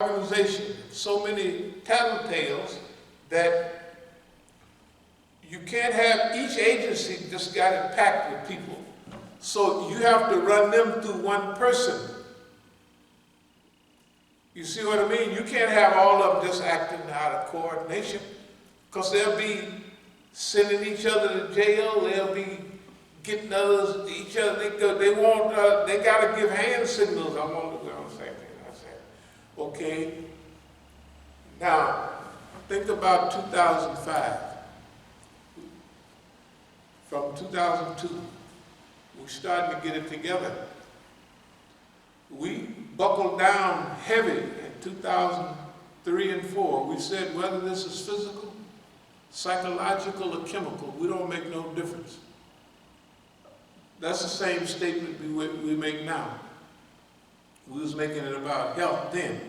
organization, so many tattletales that you can't have each agency just got it packed with people. So you have to run them through one person. You see what I mean? You can't have all of them just acting out of coordination, because they'll be sending each other to jail. They'll be getting others, each other. They got to give hand signals. I'm on the ground second. I said, okay. Now, think about 2005. From 2002, we started to get it together. We buckled down heavy in 2003 and 4. We said whether this is physical, psychological, or chemical, we don't make no difference. That's the same statement we make now. We was making it about health then.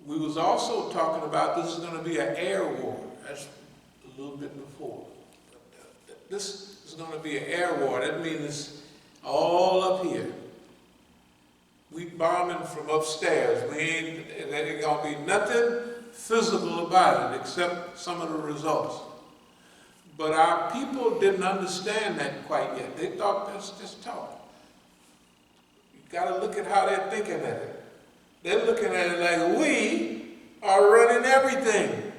We was also talking about this is going to be an air war. That's a little bit before. This is going to be an air war. That means it's all up here. We bombing from upstairs. There ain't going to be nothing physical about it except some of the results. But our people didn't understand that quite yet. They thought that's just talk. You got to look at how they're thinking at it. They're looking at it like we are running everything.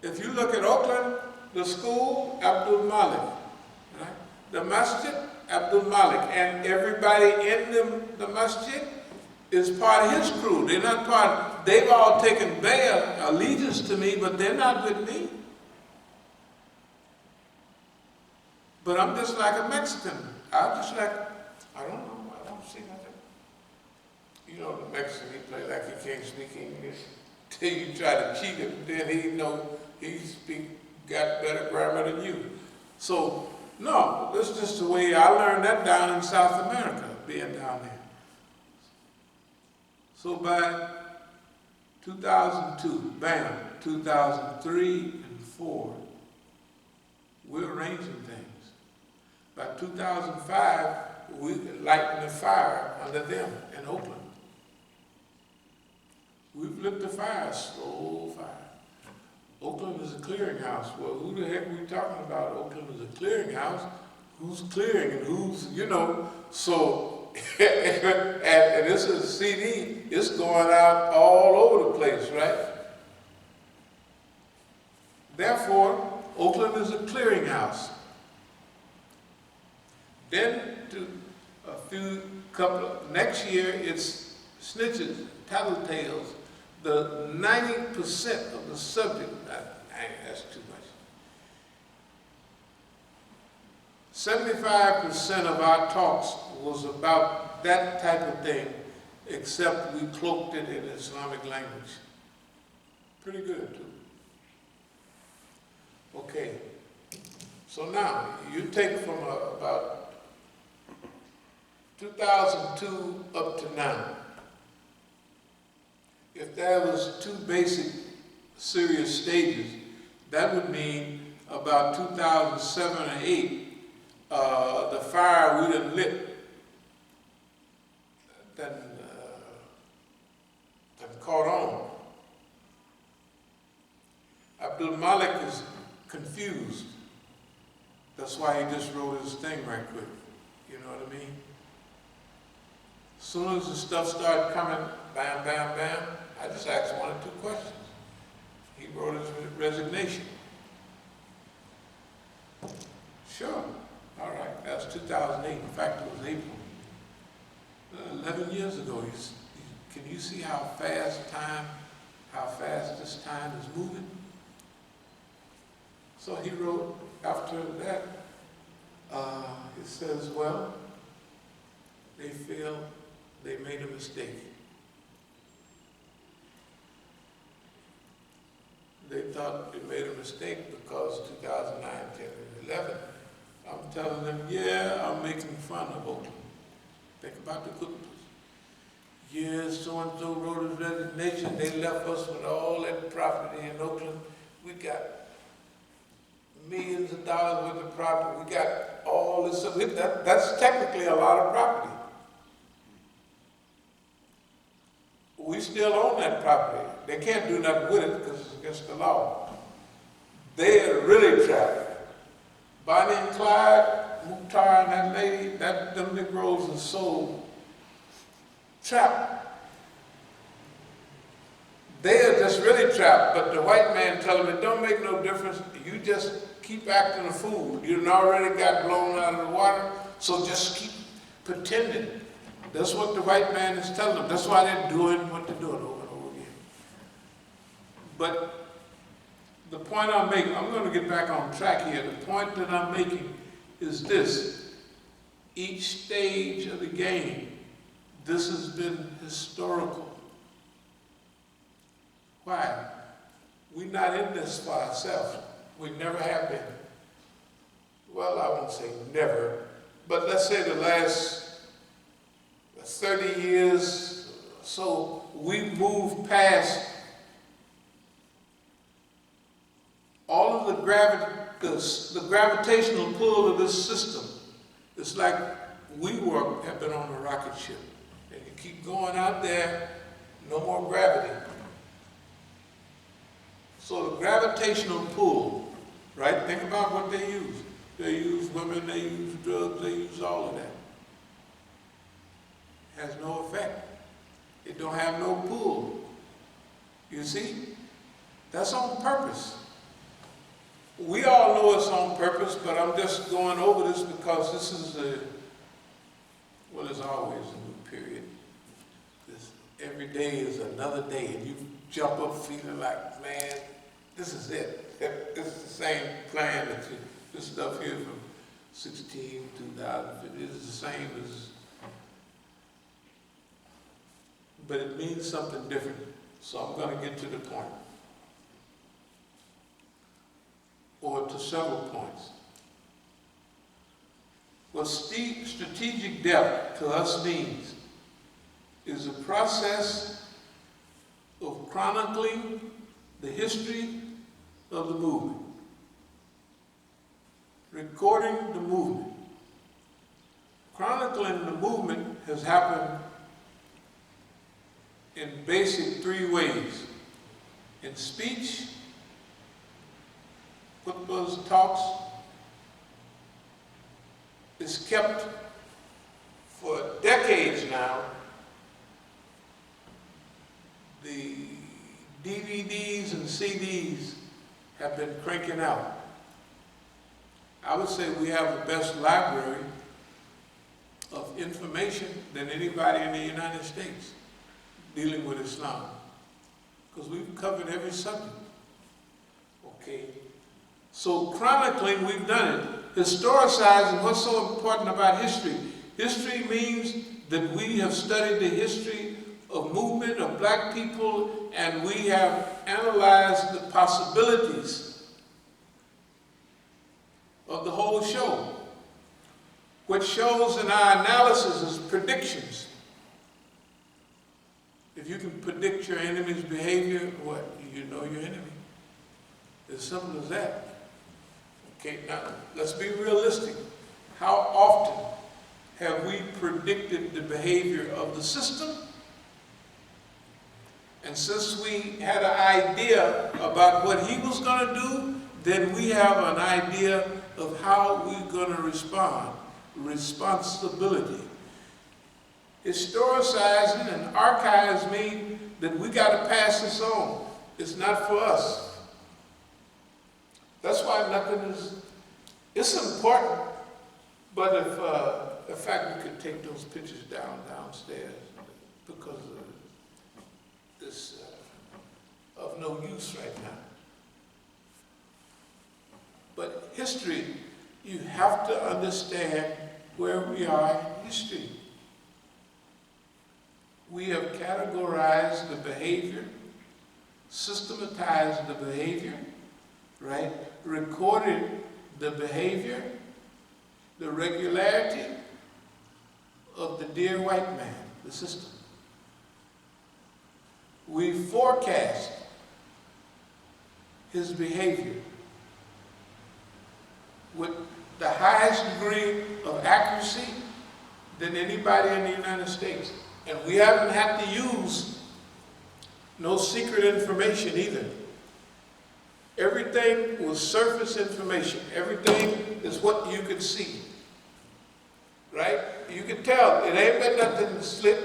If you look at Oakland, the school, Abdul-Malik, right? The Masjid, Abdul-Malik, and everybody in the Masjid is part of his crew. They're not part, they've all taken their allegiance to me, but they're not with me. But I'm just like a Mexican. I'm just like, I don't know, I don't see nothing. You know, the Mexican, he play like he can't speak English till you try to cheat him, then he know he got better grammar than you. So, no, that's just the way I learned that down in South America, being down there. So by 2002, bam, 2003 and 4, we're arranging things. By 2005, we lighting the fire under them in Oakland. We've lit the fire, slow fire. Oakland is a clearinghouse. Well, who the heck are we talking about? Oakland is a clearinghouse. Who's clearing and who's, you know, so, and this is a CD, it's going out all over the place, right? Therefore, Oakland is a clearinghouse. Then, next year, it's snitches, tattletales. The 90% of the subject, that's too much. 75% of our talks was about that type of thing, except we cloaked it in Islamic language. Pretty good, too. Okay, so now, you take from about 2002 up to now. If there was 2 basic serious stages, that would mean about 2007 or 8, the fire we done lit, then caught on. Abdul-Malik is confused. That's why he just wrote his thing right quick. You know what I mean? As soon as the stuff started coming, bam, bam, bam, I just asked 1 or 2 questions. He wrote his resignation. Sure. All right. That's 2008. In fact, it was April. 11 years ago. Can you see how fast this time is moving? So he wrote after that, it says, well, they feel they made a mistake. They thought they made a mistake because 2009, 10, and 11, I'm telling them, yeah, I'm making fun of Oakland. Think about the cookbooks. Yeah, so-and-so wrote his resignation. They left us with all that property in Oakland. We got millions of dollars worth of property. We got all this stuff. That's technically a lot of property. still own that property. They can't do nothing with it because it's against the law. They are really trapped. Bonnie and Clyde, Mukhtar and that lady, them Negroes are so trapped. They are just really trapped, but the white man tells them it don't make no difference. You just keep acting a fool. You already got blown out of the water, so just keep pretending. That's what the white man is telling them. That's why they're doing what they're doing over and over again. But the point I'm making, I'm going to get back on track here. The point that I'm making is this. Each stage of the game, this has been historical. Why? We're not in this for ourselves. We never have been. Well, I won't say never, but let's say the last 30 years or so, we've moved past all of the gravitational pull of this system. It's like we have been on a rocket ship, and you keep going out there, no more gravity. So the gravitational pull, right? Think about what they use. They use women, they use drugs, they use all of that. Has no effect. It don't have no pull. You see? That's on purpose. We all know it's on purpose, but I'm just going over this because this is well, there's always a new period. Every day is another day, and you jump up feeling like, man, this is it. This is the same plan that this stuff here from 16, 2050 is the same as, but it means something different. So I'm going to get to the point, or to several points. What strategic depth to us means is a process of chronicling the history of the movement, recording the movement. Chronicling the movement has happened in basic three ways: in speech, khutbahs, talks. It's kept for decades now. The DVDs and CDs have been cranking out. I would say we have the best library of information than anybody in the United States dealing with Islam, because we've covered every subject. Okay, so chronicling, we've done it. Historicizing, what's so important about history? History means that we have studied the history of movement of black people, and we have analyzed the possibilities of the whole show. What shows in our analysis is predictions. If you can predict your enemy's behavior, what? You know your enemy. As simple as that. Okay, now let's be realistic. How often have we predicted the behavior of the system? And since we had an idea about what he was going to do, then we have an idea of how we're going to respond. Responsibility. Historicizing and archives mean that we got to pass this on. It's not for us. That's why nothing is, it's important, but if, in fact, we could take those pictures downstairs, because it's of no use right now. But history, you have to understand where we are in history. We have categorized the behavior, systematized the behavior, right? Recorded the behavior, the regularity of the dear white man, the system. We forecast his behavior with the highest degree of accuracy than anybody in the United States. And we haven't had to use No secret information either. Everything was surface information. Everything is what you could see. Right? You could tell. It ain't been nothing slick.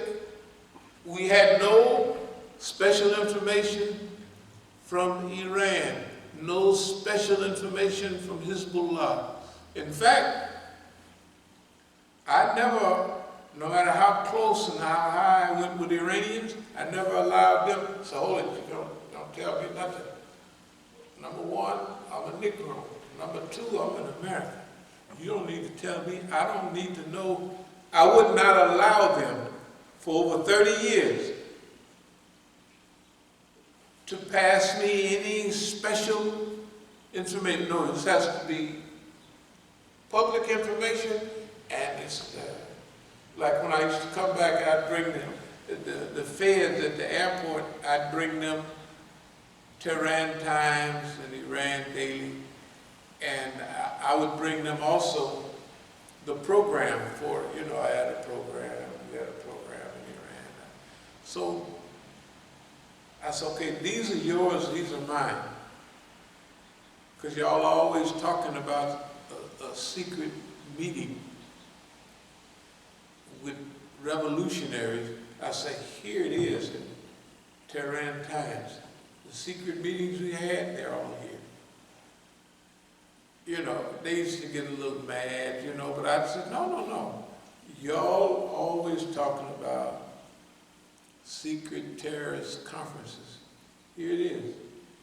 We had no special information from Iran. No special information from Hezbollah. In fact, I never, no matter how close and how high I went with the Iranians, I never allowed them to hold it. Don't tell me nothing. Number one, I'm a Negro. Number two, I'm an American. You don't need to tell me. I don't need to know. I would not allow them for over 30 years to pass me any special information. No, this has to be public information, and it's like when I used to come back, I'd bring them, the feds at the airport, I'd bring them Tehran Times and Iran Daily, and I would bring them also the program for it. You know, I had a program, we had a program in Iran. So I said, okay, these are yours, these are mine. Because y'all are always talking about a secret meeting with revolutionaries. I say, here it is in Tehran Times. The secret meetings we had, they're all here. You know, they used to get a little mad, you know, but I said, no. Y'all always talking about secret terrorist conferences. Here it is.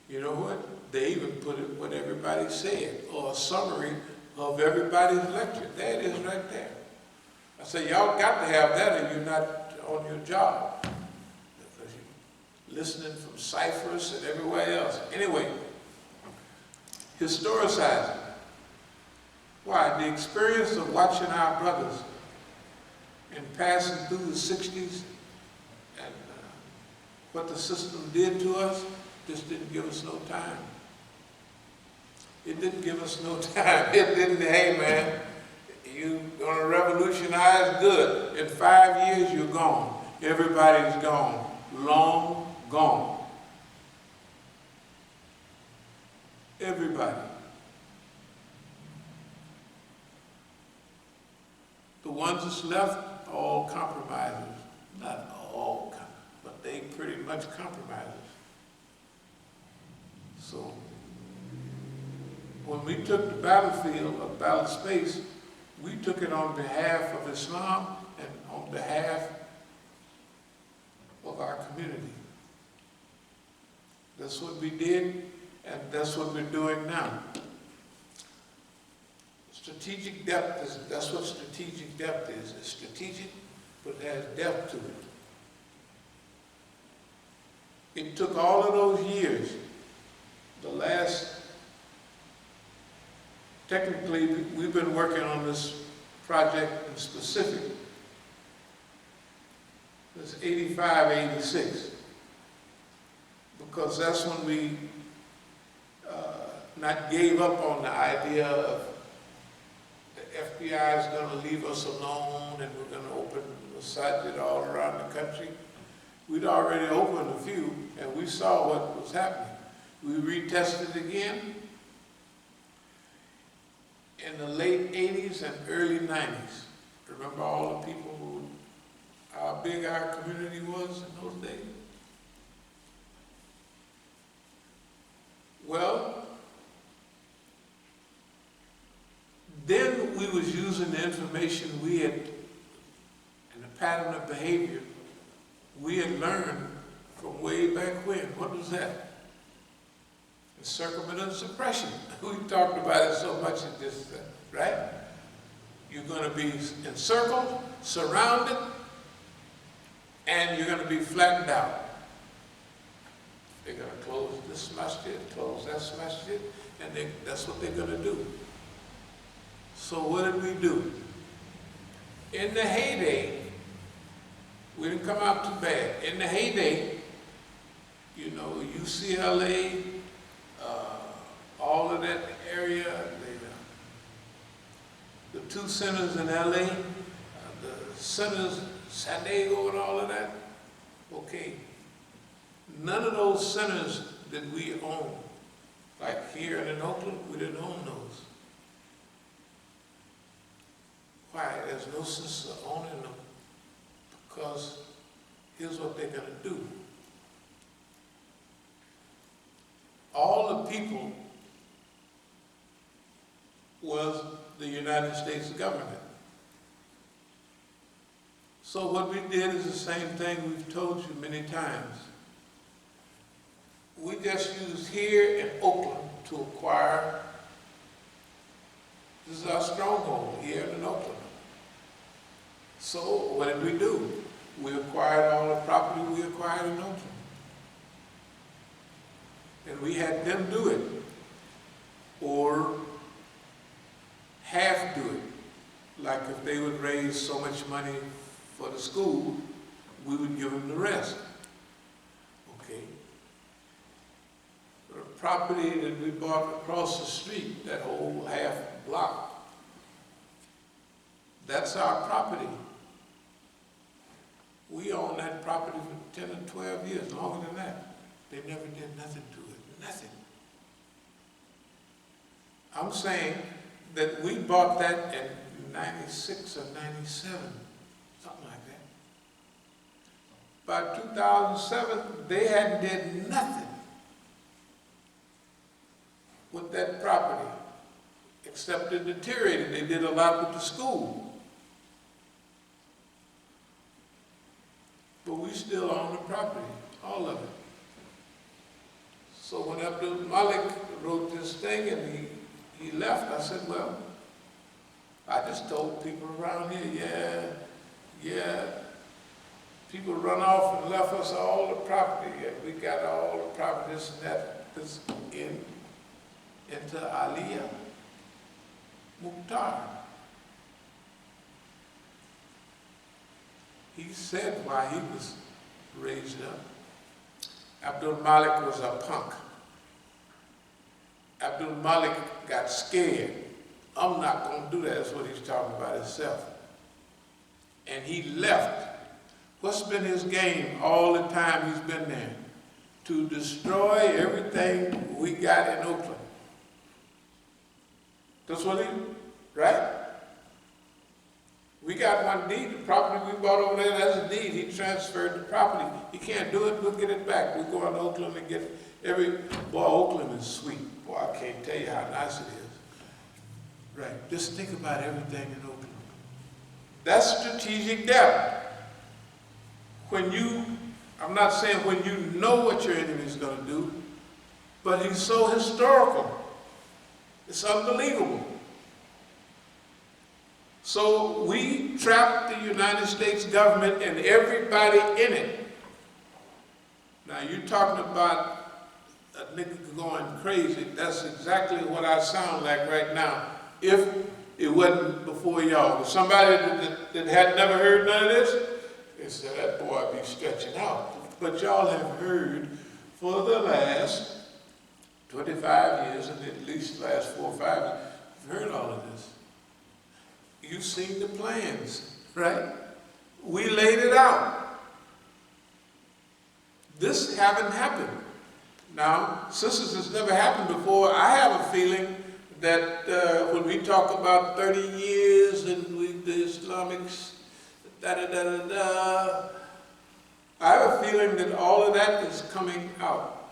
You know what? They even put it what everybody said, or a summary of everybody's lecture. There it is right there. I say, y'all got to have that or you're not on your job. Because you're listening from Cyprus and everywhere else. Anyway, historicizing. Why? The experience of watching our brothers and passing through the 60s and what the system did to us just didn't give us no time. It didn't give us no time. It didn't, hey man, you're going to revolutionize, good. In 5 years, you're gone. Everybody's gone. Long gone. Everybody. The ones that's left, all compromisers. Not all, but they pretty much compromisers. So, when we took the battlefield of battle space, we took it on behalf of Islam and on behalf of our community. That's what we did, and that's what we're doing now. Strategic depth that's what strategic depth is. It's strategic, but it has depth to it. It took all of those years, the last, technically, we've been working on this project in specific since 85, 86, because that's when we not gave up on the idea of the FBI is going to leave us alone and we're going to open Masjid all around the country. We'd already opened a few and we saw what was happening. We retested again in the late 80s and early 90s. Remember all the people how big our community was in those days? Well, then we was using the information we had, and the pattern of behavior we had learned from way back when. What was that? Encirclement and suppression. We talked about it so much in this, right? You're going to be encircled, surrounded, and you're going to be flattened out. They're going to close this masjid, close that masjid, and that's what they're going to do. So what did we do? In the heyday, we didn't come out too bad. In the heyday, you know, UCLA, all of that area, the two centers in LA, the centers, San Diego and all of that, okay. None of those centers did we own. Like here and in Oakland, we didn't own those. Why? There's no sense of owning them. Because here's what they're going to do. All the people was the United States government. So what we did is the same thing we've told you many times. We just used here in Oakland to acquire, this is our stronghold here in Oakland. So what did we do? We acquired all the property we acquired in Oakland. And we had them do it, or half do it. Like if they would raise so much money for the school, we would give them the rest. Okay. The property that we bought across the street, that whole half block, that's our property. We own that property for 10 or 12 years, longer than that. They never did nothing to it, nothing. I'm saying that we bought that in 96 or 97, something like that. By 2007, they hadn't did nothing with that property, except it deteriorated. They did a lot with the school. But we still own the property, all of it. So when Abdul-Malik wrote this thing and he left, I said, well, I just told people around here, yeah, people run off and left us all the property, and we got all the property, this and that, this into Aliyah Mukhtar. He said why he was raised up. Abdul-Malik was a punk. Abdul-Malik got scared. I'm not going to do that. That's what he's talking about himself. And he left. What's been his game all the time he's been there? To destroy everything we got in Oakland. That's what he, right? We got one deed, the property we bought over there, that's a deed. He transferred the property. He can't do it, we'll get it back. We go to Oakland and get boy, Oakland is sweet. Boy, I can't tell you how nice it is. Right, just think about everything in Oakland. That's strategic depth. When you, I'm not saying when you know what your enemy is going to do, but he's so historical. It's unbelievable. So we trapped the United States government and everybody in it. Now you're talking about a nigga going crazy. That's exactly what I sound like right now. If it wasn't before y'all. If somebody that had never heard none of this, they said that boy be stretching out. But y'all have heard for the last 25 years, and at least the last 4 or 5 years, you've heard all of this. You've seen the plans, right? We laid it out. This haven't happened. Now, since this has never happened before, I have a feeling that when we talk about 30 years and the Islamics, I have a feeling that all of that is coming out.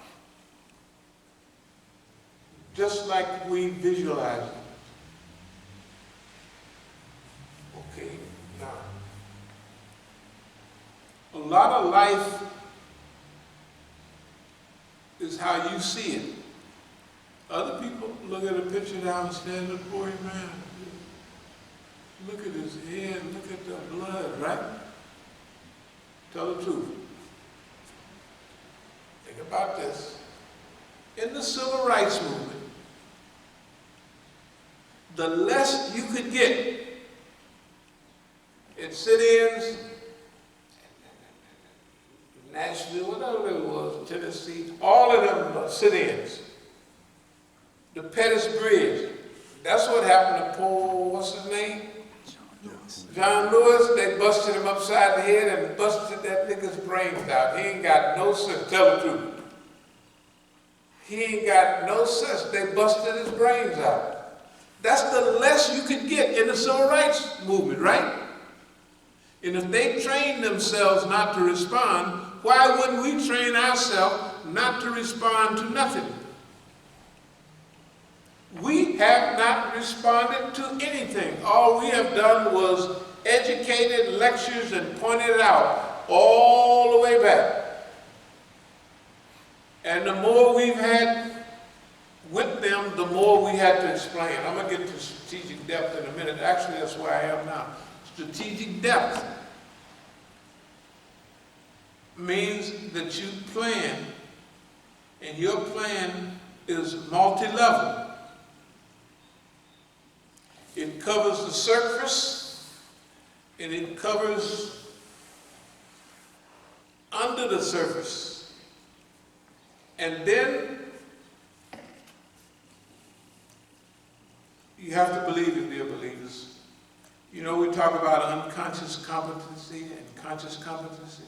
Just like we visualize it. Okay, now, a lot of life is how you see it. Other people look at a picture downstairs, the boy man, look at his head, look at the blood, right? Tell the truth. Think about this. In the civil rights movement, the less you could get in sit-ins, Nashville, whatever it was, Tennessee, all of them sit-ins. The Pettis Bridge, that's what happened to poor, what's his name? John Lewis, they busted him upside the head and busted that nigga's brains out. He ain't got no sense. Tell the truth. He ain't got no sense. They busted his brains out. That's the less you could get in the civil rights movement, right? And if they train themselves not to respond, why wouldn't we train ourselves not to respond to nothing? We have not responded to anything. All we have done was educated lectures and pointed it out all the way back. And the more we've had with them, the more we had to explain. I'm going to get to strategic depth in a minute. Actually, that's where I am now. Strategic depth means that you plan, and your plan is multi-level. It covers the surface, and it covers under the surface. And then you have to believe it, dear believers. You know, we talk about unconscious competency and conscious competency.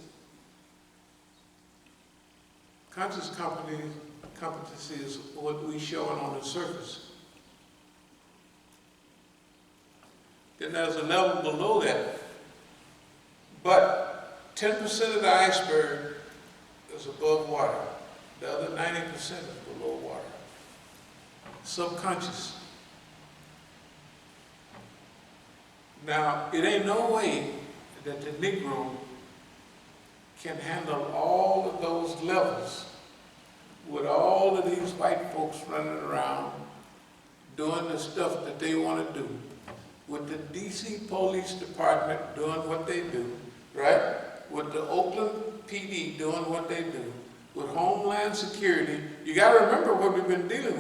Conscious competency is what we showing on the surface. Then there's a level below that. But 10% of the iceberg is above water. The other 90% is below water. Subconscious. Now, it ain't no way that the Negro can handle all of those levels with all of these white folks running around doing the stuff that they want to do, with the DC Police Department doing what they do, right? With the Oakland PD doing what they do, with Homeland Security. You got to remember what we've been dealing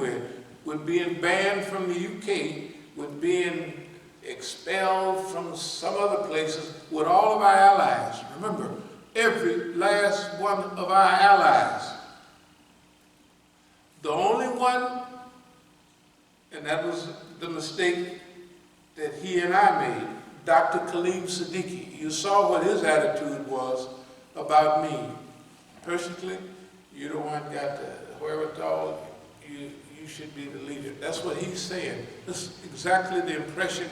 with being banned from the UK, with being expelled from some other places, with all of our allies. Remember, every last one of our allies. The only one, and that was the mistake that he and I made, Dr. Khalid Siddiqui. You saw what his attitude was about me. Personally, you the one got the wherewithal, you should be the leader. That's what he's saying. That's exactly the impression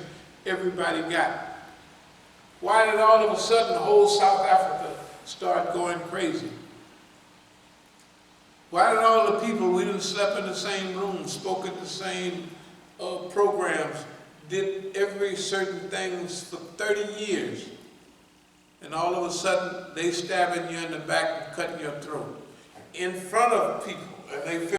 everybody got. Why did all of a sudden the whole South Africa start going crazy? Why did all the people, we didn't slept in the same room, spoke at the same programs, did every certain things for 30 years, and all of a sudden they stabbing you in the back and cutting your throat in front of people, and they